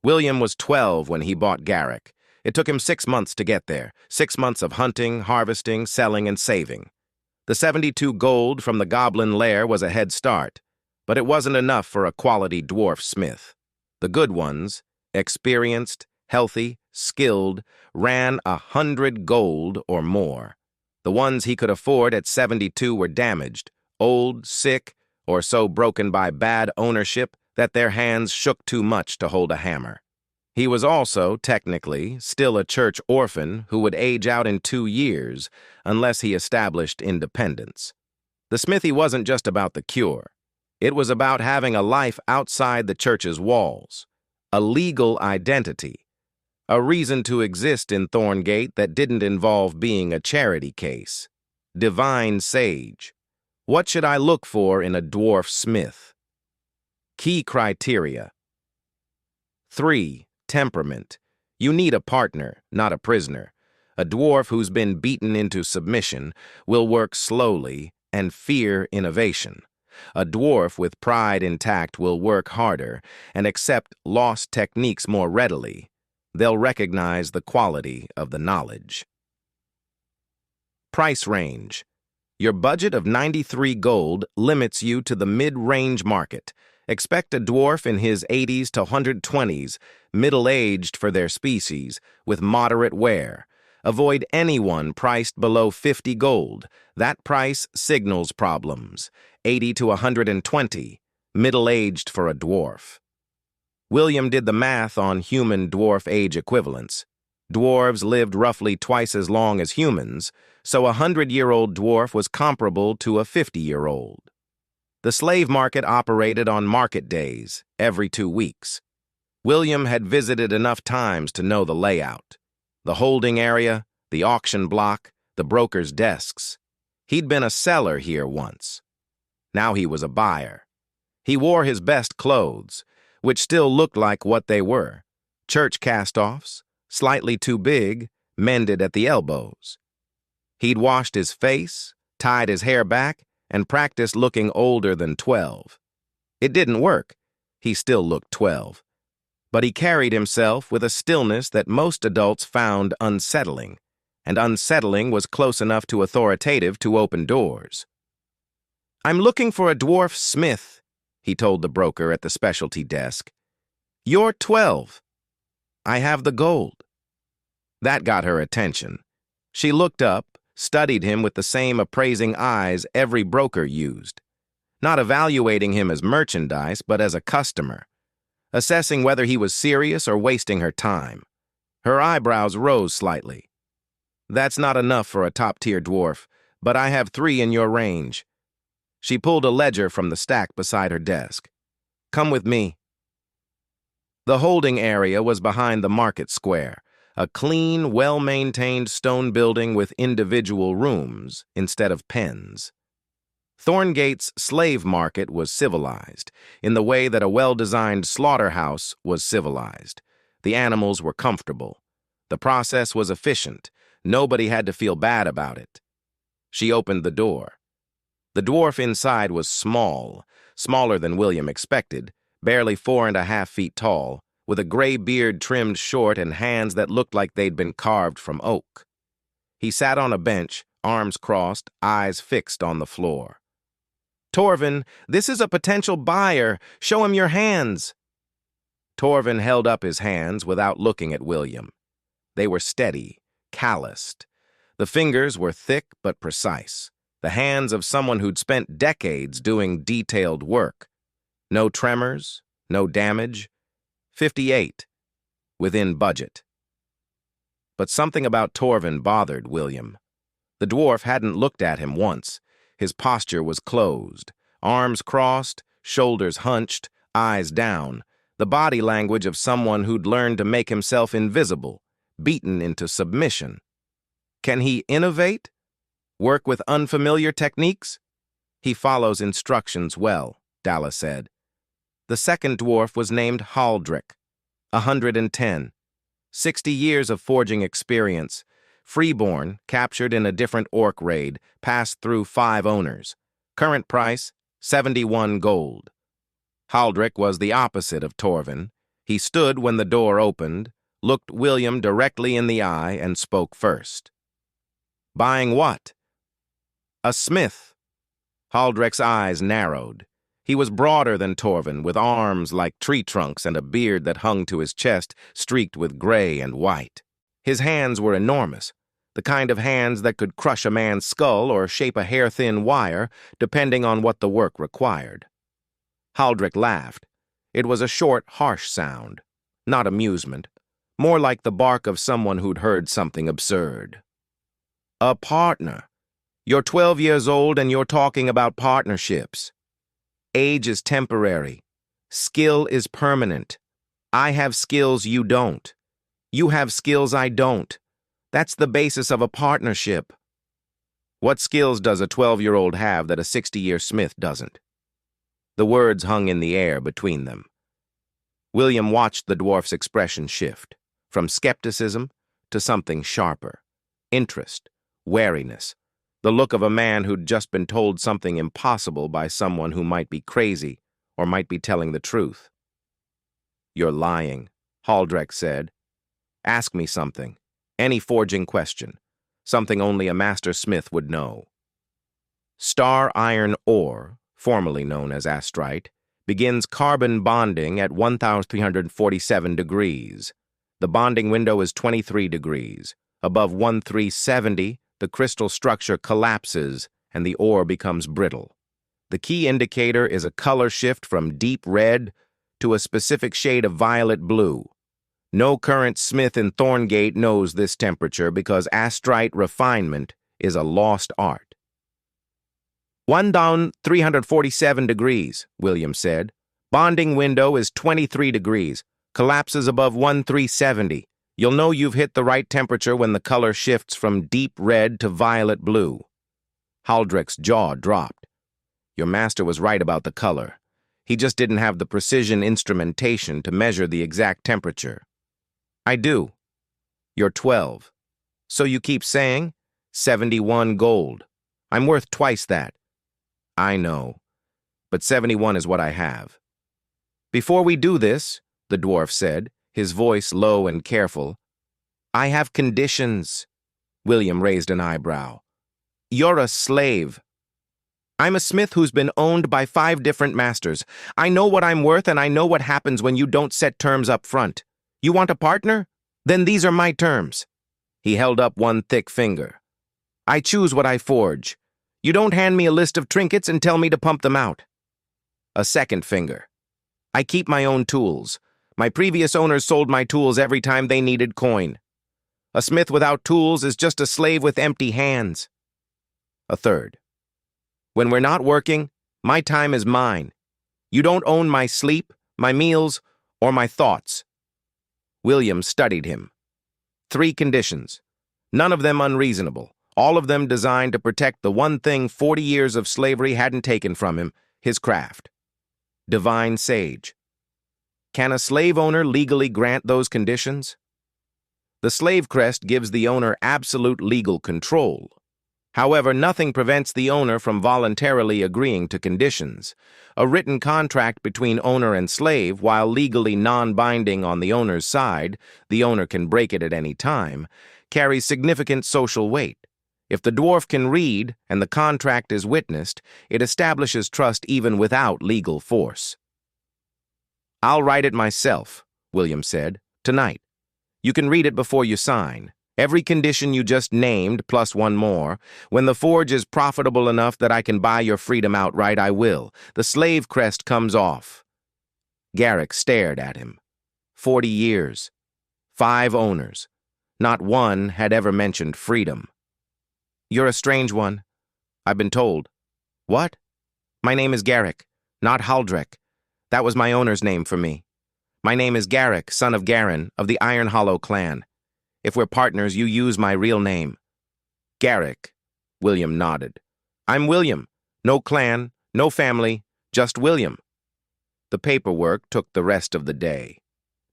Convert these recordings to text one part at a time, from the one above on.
William was 12 when he bought Garrik. It took him 6 months to get there, 6 months of hunting, harvesting, selling, and saving. The 72 gold from the goblin lair was a head start, but it wasn't enough for a quality dwarf smith. The good ones, experienced, healthy, skilled, ran 100 gold or more. The ones he could afford at 72 were damaged, old, sick, or so broken by bad ownership that their hands shook too much to hold a hammer. He was also, technically, still a church orphan who would age out in 2 years unless he established independence. The smithy wasn't just about the cure. It was about having a life outside the church's walls, a legal identity, a reason to exist in Thorngate that didn't involve being a charity case. Divine sage. What should I look for in a dwarf smith? Key criteria. 3. Temperament. You need a partner, not a prisoner. A dwarf who's been beaten into submission will work slowly and fear innovation. A dwarf with pride intact will work harder and accept lost techniques more readily. They'll recognize the quality of the knowledge. Price range. Your budget of 93 gold limits you to the mid-range market. Expect a dwarf in his 80s to 120s, middle-aged for their species, with moderate wear. Avoid anyone priced below 50 gold. That price signals problems. 80 to 120, middle-aged for a dwarf. William did the math on human-dwarf age equivalents. Dwarves lived roughly twice as long as humans, so a 100-year-old dwarf was comparable to a 50-year-old. The slave market operated on market days, every 2 weeks. William had visited enough times to know the layout. The holding area, the auction block, the broker's desks. He'd been a seller here once. Now he was a buyer. He wore his best clothes, which still looked like what they were. Church cast-offs, slightly too big, mended at the elbows. He'd washed his face, tied his hair back, and practiced looking older than 12. It didn't work. He still looked 12. But he carried himself with a stillness that most adults found unsettling, and unsettling was close enough to authoritative to open doors. "I'm looking for a dwarf smith," he told the broker at the specialty desk. "You're 12. I have the gold." That got her attention. She looked up, studied him with the same appraising eyes every broker used, not evaluating him as merchandise, but as a customer, assessing whether he was serious or wasting her time. Her eyebrows rose slightly. "That's not enough for a top-tier dwarf, but I have 3 in your range." She pulled a ledger from the stack beside her desk. "Come with me." The holding area was behind the market square, a clean, well-maintained stone building with individual rooms instead of pens. Thorngate's slave market was civilized, in the way that a well-designed slaughterhouse was civilized. The animals were comfortable. The process was efficient. Nobody had to feel bad about it. She opened the door. The dwarf inside was small, smaller than William expected, barely 4.5 feet tall, with a gray beard trimmed short and hands that looked like they'd been carved from oak. He sat on a bench, arms crossed, eyes fixed on the floor. "Torvin, this is a potential buyer. Show him your hands." Torvin held up his hands without looking at William. They were steady, calloused. The fingers were thick but precise, the hands of someone who'd spent decades doing detailed work. No tremors, no damage. 58, within budget. But something about Torvin bothered William. The dwarf hadn't looked at him once. His posture was closed, arms crossed, shoulders hunched, eyes down, the body language of someone who'd learned to make himself invisible, beaten into submission. Can he innovate? Work with unfamiliar techniques? "He follows instructions well," Dalla said. The second dwarf was named Haldrick, 110, 60 years of forging experience, freeborn, captured in a different orc raid, passed through 5 owners. Current price, 71 gold. Haldrick was the opposite of Torvin. He stood when the door opened, looked William directly in the eye, and spoke first. "Buying what?" "A smith." Haldrek's eyes narrowed. He was broader than Torvin, with arms like tree trunks and a beard that hung to his chest, streaked with gray and white. His hands were enormous, the kind of hands that could crush a man's skull or shape a hair-thin wire, depending on what the work required. Haldrek laughed. It was a short, harsh sound, not amusement, more like the bark of someone who'd heard something absurd. "A partner. You're 12 years old and you're talking about partnerships. Age is temporary. Skill is permanent. I have skills you don't. You have skills I don't. That's the basis of a partnership." "What skills does a 12-year-old have that a 60-year smith doesn't?" The words hung in the air between them. William watched the dwarf's expression shift, from skepticism to something sharper. Interest, wariness, the look of a man who'd just been told something impossible by someone who might be crazy or might be telling the truth. "You're lying," Haldrek said. "Ask me something, any forging question, something only a master smith would know." Star iron ore, formerly known as astrite, begins carbon bonding at 1,347 degrees. The bonding window is 23 degrees. Above 1,370, the crystal structure collapses and the ore becomes brittle. The key indicator is a color shift from deep red to a specific shade of violet blue. No current smith in Thorngate knows this temperature because astrite refinement is a lost art. 1,347 degrees, William said. Bonding window is 23 degrees. Collapses above 1,370. You'll know you've hit the right temperature when the color shifts from deep red to violet blue. Haldrek's jaw dropped. Your master was right about the color. He just didn't have the precision instrumentation to measure the exact temperature. I do. You're 12. So you keep saying 71 gold. I'm worth twice that. I know, but 71 is what I have. Before we do this, the dwarf said, his voice low and careful, I have conditions. William raised an eyebrow. You're a slave. I'm a smith who's been owned by 5 different masters. I know what I'm worth and I know what happens when you don't set terms up front. You want a partner? Then these are my terms. He held up one thick finger. I choose what I forge. You don't hand me a list of trinkets and tell me to pump them out. A second finger. I keep my own tools. My previous owners sold my tools every time they needed coin. A smith without tools is just a slave with empty hands. A third. When we're not working, my time is mine. You don't own my sleep, my meals, or my thoughts. William studied him. 3 conditions. None of them unreasonable. All of them designed to protect the one thing 40 years of slavery hadn't taken from him, his craft. Divine sage. Can a slave owner legally grant those conditions? The slave crest gives the owner absolute legal control. However, nothing prevents the owner from voluntarily agreeing to conditions. A written contract between owner and slave, while legally non-binding on the owner's side, the owner can break it at any time, carries significant social weight. If the dwarf can read and the contract is witnessed, it establishes trust even without legal force. I'll write it myself, William said, tonight. You can read it before you sign. Every condition you just named, plus one more. When the forge is profitable enough that I can buy your freedom outright, I will. The slave crest comes off. Garrik stared at him. 40 years. 5 owners. Not one had ever mentioned freedom. You're a strange one, I've been told. What? My name is Garrik, not Haldrek. That was my owner's name for me. My name is Garrik, son of Garin, of the Ironhollow clan. If we're partners, you use my real name. Garrik, William nodded. I'm William. No clan, no family, just William. The paperwork took the rest of the day.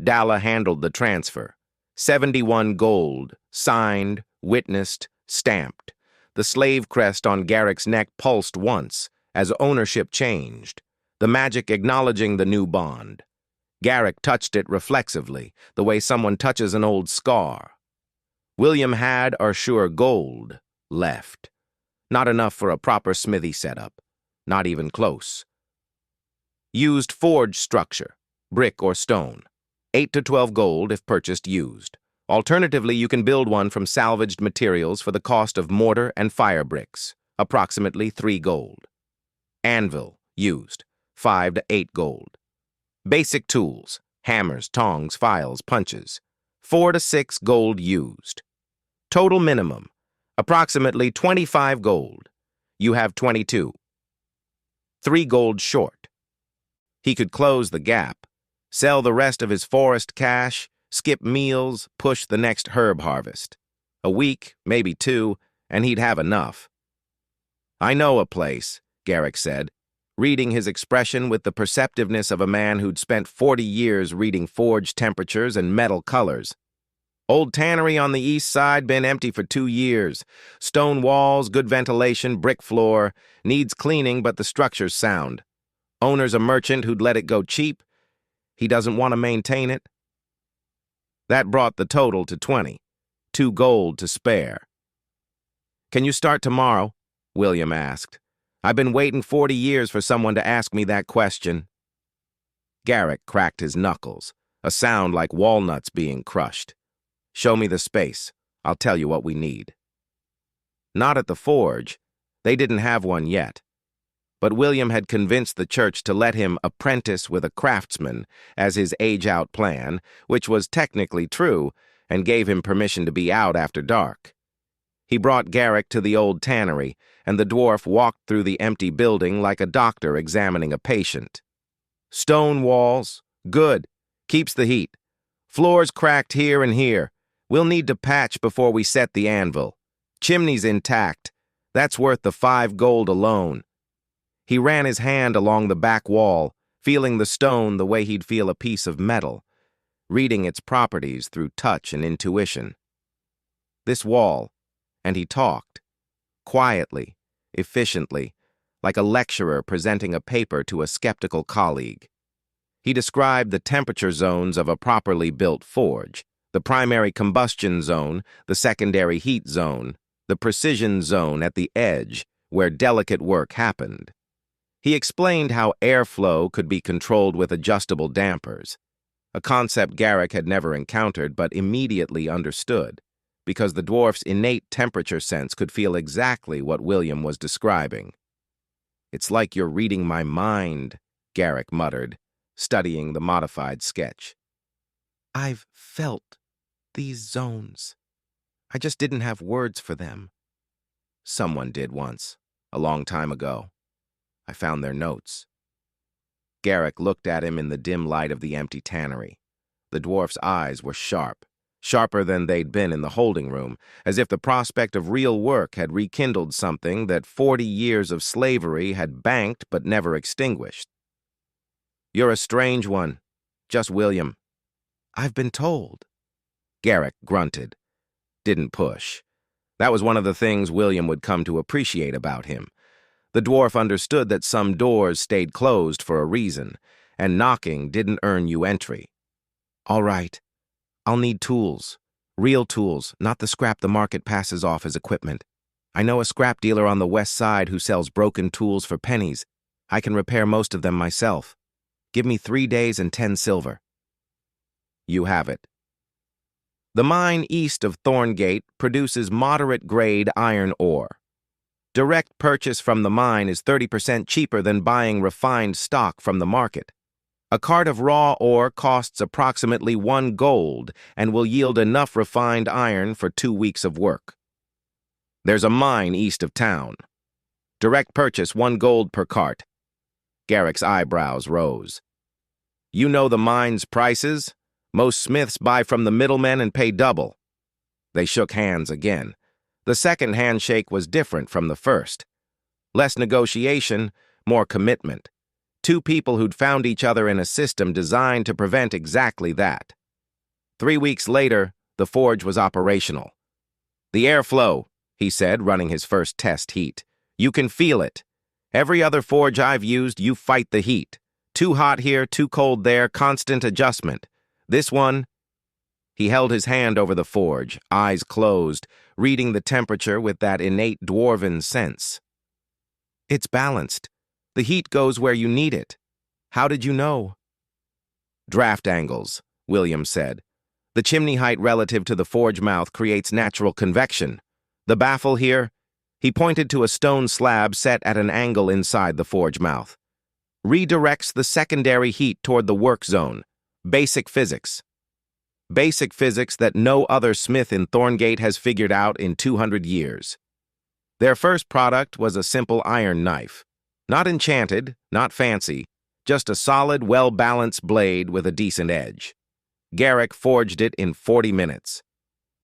Dalla handled the transfer. 71 gold, signed, witnessed, stamped. The slave crest on Garrick's neck pulsed once, as ownership changed, the magic acknowledging the new bond. Garrik touched it reflexively, the way someone touches an old scar. William had, or sure, gold left. Not enough for a proper smithy setup. Not even close. Used forge structure, brick or stone. 8 to 12 gold if purchased used. Alternatively, you can build one from salvaged materials for the cost of mortar and fire bricks, approximately 3 gold. Anvil, used, 5 to 8 gold. Basic tools, hammers, tongs, files, punches, 4 to 6 gold used. Total minimum, approximately 25 gold. You have 22. 3 gold short. He could close the gap, sell the rest of his forest cash, skip meals, push the next herb harvest. A week, maybe 2, and he'd have enough. I know a place, Garrik said, reading his expression with the perceptiveness of a man who'd spent 40 years reading forge temperatures and metal colors. Old tannery on the east side, been empty for 2 years. Stone walls, good ventilation, brick floor. Needs cleaning, but the structure's sound. Owner's a merchant who'd let it go cheap. He doesn't want to maintain it. That brought the total to 20. 2 gold to spare. Can you start tomorrow? William asked. I've been waiting 40 years for someone to ask me that question. Garrik cracked his knuckles, a sound like walnuts being crushed. Show me the space. I'll tell you what we need. Not at the forge. They didn't have one yet. But William had convinced the church to let him apprentice with a craftsman as his age-out plan, which was technically true, and gave him permission to be out after dark. He brought Garrik to the old tannery, and the dwarf walked through the empty building like a doctor examining a patient. Stone walls, good, keeps the heat. Floors cracked here and here. We'll need to patch before we set the anvil. Chimney's intact. That's worth the 5 gold alone. He ran his hand along the back wall, feeling the stone the way he'd feel a piece of metal, reading its properties through touch and intuition. This wall, and he talked, quietly, efficiently, like a lecturer presenting a paper to a skeptical colleague. He described the temperature zones of a properly built forge, the primary combustion zone, the secondary heat zone, the precision zone at the edge, where delicate work happened. He explained how airflow could be controlled with adjustable dampers, a concept Garrik had never encountered but immediately understood, because the dwarf's innate temperature sense could feel exactly what William was describing. It's like you're reading my mind, Garrik muttered, studying the modified sketch. I've felt these zones. I just didn't have words for them. Someone did once, a long time ago. I found their notes. Garrik looked at him in the dim light of the empty tannery. The dwarf's eyes were sharp, sharper than they'd been in the holding room, as if the prospect of real work had rekindled something that 40 years of slavery had banked but never extinguished. You're a strange one, just William. I've been told. Garrik grunted. Didn't push. That was one of the things William would come to appreciate about him. The dwarf understood that some doors stayed closed for a reason, and knocking didn't earn you entry. All right. I'll need tools. Real tools, not the scrap the market passes off as equipment. I know a scrap dealer on the west side who sells broken tools for pennies. I can repair most of them myself. Give me 3 days and 10 silver. You have it. The mine east of Thorngate produces moderate-grade iron ore. Direct purchase from the mine is 30% cheaper than buying refined stock from the market. A cart of raw ore costs approximately 1 gold and will yield enough refined iron for 2 weeks of work. There's a mine east of town. Direct purchase 1 gold per cart. Garrick's eyebrows rose. You know the mine's prices? Most smiths buy from the middlemen and pay double. They shook hands again. The second handshake was different from the first. Less negotiation, more commitment. 2 people who'd found each other in a system designed to prevent exactly that. 3 weeks later, the forge was operational. The airflow, he said, running his first test heat. You can feel it. Every other forge I've used, you fight the heat. Too hot here, too cold there, constant adjustment. This one, he held his hand over the forge, eyes closed, reading the temperature with that innate dwarven sense. It's balanced. The heat goes where you need it. How did you know? Draft angles, William said. The chimney height relative to the forge mouth creates natural convection. The baffle here, he pointed to a stone slab set at an angle inside the forge mouth, redirects the secondary heat toward the work zone. Basic physics. Basic physics that no other smith in Thorngate has figured out in 200 years. Their first product was a simple iron knife. Not enchanted, not fancy, just a solid, well-balanced blade with a decent edge. Garrik forged it in 40 minutes.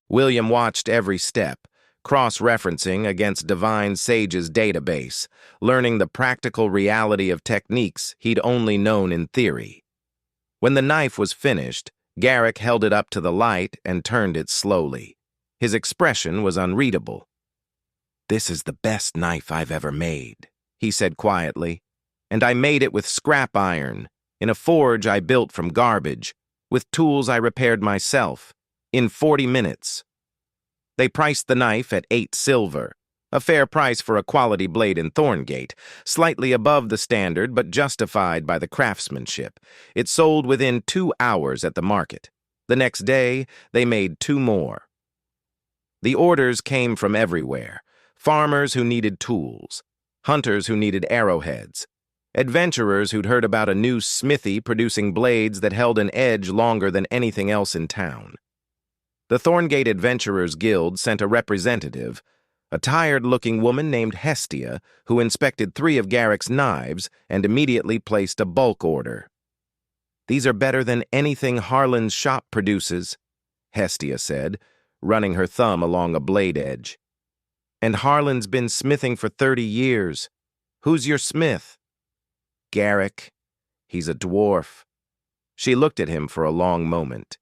William watched every step, cross-referencing against Divine Sage's database, learning the practical reality of techniques he'd only known in theory. When the knife was finished, Garrik held it up to the light and turned it slowly. His expression was unreadable. "This is the best knife I've ever made," he said quietly. "And I made it with scrap iron, in a forge I built from garbage, with tools I repaired myself, in 40 minutes. They priced the knife at 8 silver, a fair price for a quality blade in Thorngate, slightly above the standard but justified by the craftsmanship. It sold within 2 hours at the market. The next day, they made 2 more. The orders came from everywhere. Farmers who needed tools, hunters who needed arrowheads, adventurers who'd heard about a new smithy producing blades that held an edge longer than anything else in town. The Thorngate Adventurers Guild sent a representative, a tired-looking woman named Hestia, who inspected 3 of Garrick's knives and immediately placed a bulk order. "These are better than anything Harlan's shop produces," Hestia said, running her thumb along a blade edge. "And Harlan's been smithing for 30 years. Who's your smith?" "Garrik. He's a dwarf." She looked at him for a long moment.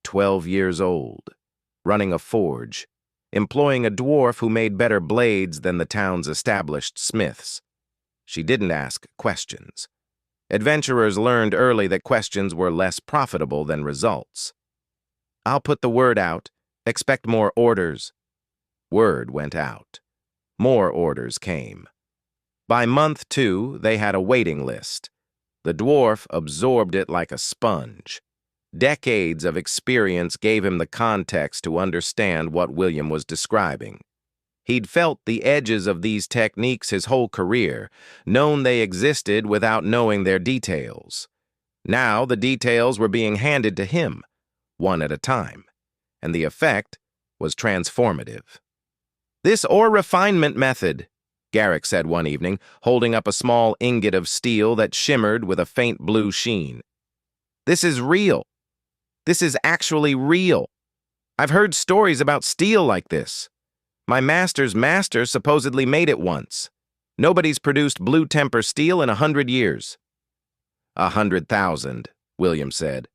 12 years old, running a forge, employing a dwarf who made better blades than the town's established smiths. She didn't ask questions. Adventurers learned early that questions were less profitable than results. "I'll put the word out. Expect more orders." Word went out. More orders came. By month 2, they had a waiting list. The dwarf absorbed it like a sponge. Decades of experience gave him the context to understand what William was describing. He'd felt the edges of these techniques his whole career, known they existed without knowing their details. Now the details were being handed to him, one at a time, and the effect was transformative. "This ore refinement method," Garrik said one evening, holding up a small ingot of steel that shimmered with a faint blue sheen. "This is real. This is actually real. I've heard stories about steel like this. My master's master supposedly made it once. Nobody's produced blue temper steel in 100 years. 100,000, William said.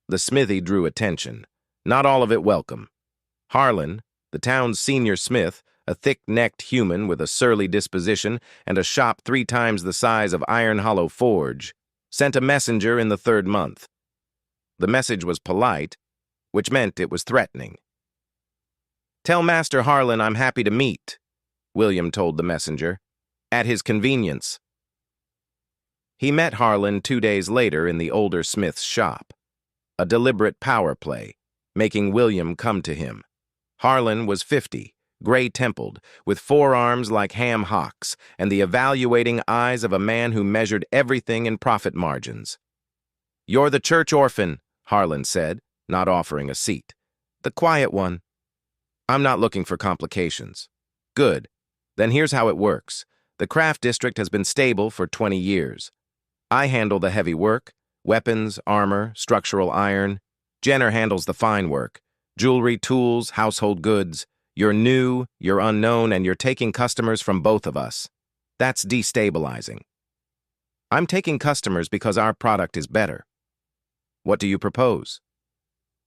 The smithy drew attention, not all of it welcome. Harlan, the town's senior smith, a thick-necked human with a surly disposition and a shop 3 times the size of Ironhollow Forge, sent a messenger in the 3rd month. The message was polite, which meant it was threatening. "Tell Master Harlan I'm happy to meet," William told the messenger, "at his convenience." He met Harlan 2 days later in the older smith's shop. A deliberate power play, making William come to him. Harlan was 50, gray-templed, with forearms like ham hocks, and the evaluating eyes of a man who measured everything in profit margins. "You're the church orphan," Harlan said, not offering a seat. "The quiet one." "I'm not looking for complications." "Good. Then here's how it works. The craft district has been stable for 20 years. I handle the heavy work, weapons, armor, structural iron. Jenner handles the fine work, jewelry, tools, household goods. You're new, you're unknown, and you're taking customers from both of us. That's destabilizing. I'm taking customers because our product is better. What do you propose?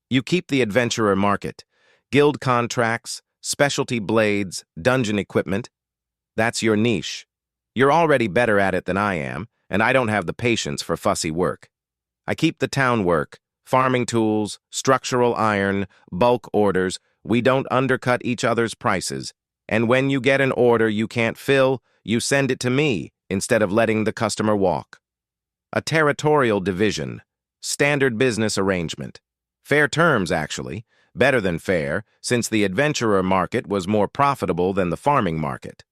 You keep the adventurer market, guild contracts, specialty blades, dungeon equipment. That's your niche. You're already better at it than I am, and I don't have the patience for fussy work. I keep the town work, farming tools, structural iron, bulk orders. We don't undercut each other's prices. And when you get an order you can't fill, you send it to me instead of letting the customer walk. A territorial division. Standard business arrangement. Fair terms, actually. Better than fair, since the adventurer market was more profitable than the farming market.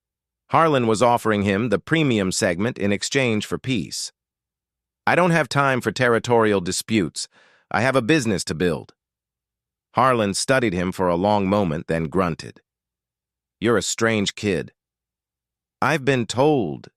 Harlan was offering him the premium segment in exchange for peace. I don't have time for territorial disputes. I have a business to build. Harlan studied him for a long moment, then grunted. You're a strange kid. I've been told